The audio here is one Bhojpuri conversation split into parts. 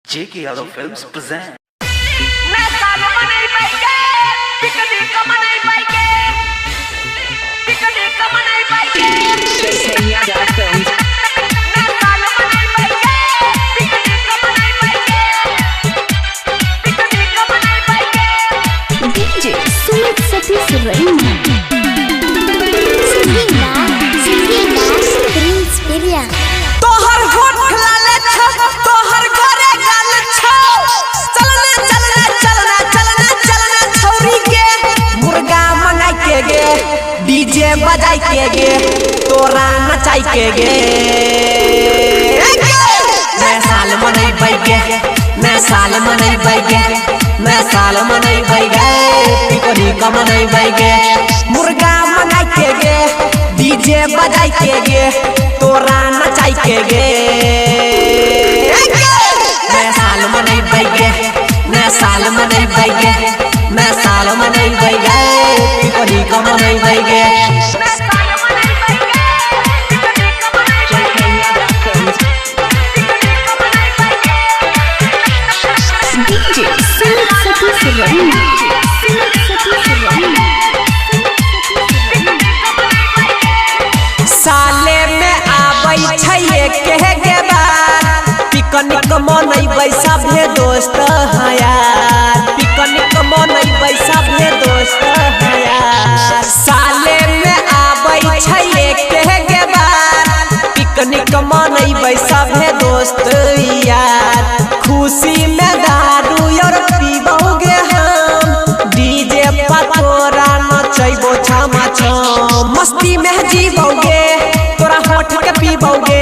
JK Yadav Films present. JK Yadav Films. DJ Sumit Satish Raina. Prince Piria. तोहर होठ लाले छ तोहर घरे गाल छ चलना चलना चलना चलना चलना छौरी के मुर्गा मंगाई के गे डीजे बजाई के गे तोरा नचाई के गे मैं साल मनई बैगे मैं साल मनई बैगे मैं साल मनई बैगे पिकोरी का मनई बैगे मुर्गा मंगाई के गे डीजे बजाई के गे तोरा नचाई के गे मैं साल मनई बैगे मैं साल मनई बैगे मैं साल मनई बैगे पिकोरी का मनई बैगे JK Yadav Films. DJ Sumit Satish Raina. साले में आबै छै के गे बार पिकनिक मनैबै सभे दोस्त है यार पिकनिक मनैबै सभे दोस्त है यार साले में आबै छै के गे बार पिकनिक मनैबै सभे दोस्त यार खुशी में दारू और पीबोगे हम डीजे पर तोरा नचैबो छमा छम मस्ती में जीवोगे तोरा होठ के पीबोगे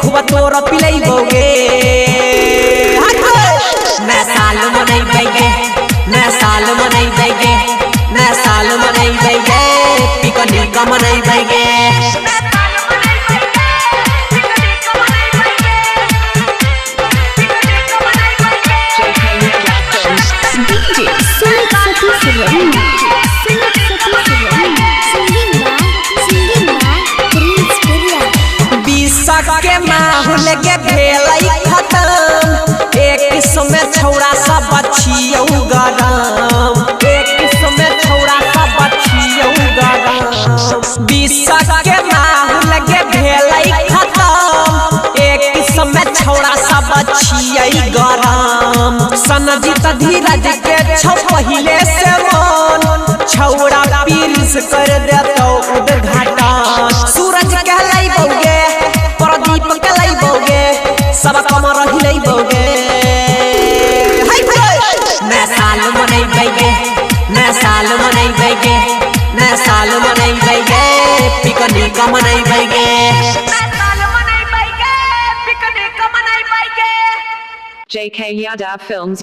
खूब तोरा पिलैबोगे मैं साल मनई बैगे मैं साल मनई बैगे मैं साल मनई बैगे पिकनिक मनई बैगे JK Yadav Films. DJ Sumit Satish Raina. Prince Piria. बिसक के माहौल के भेलै खत्म एक समय छौड़ा सब बचियौ गरम एक समय छौड़ा सब बचियौ गरम बिसक के माहौल के भेलै खत्म एक समय छौड़ा सब बचियै गरम सनजीत धीरज के छौ पहिले से मन छौड़ा पीरिस कर देतौ उद्घाटन सूरज कहलैबोगे प्रदीप कहलैबोगे सब कमर हिलैबोगे मैं साल मनई बैगे मैं साल मनई बैगे मैं साल मनई बैगे पिकनिक मनई बैगे JK Yadav Films.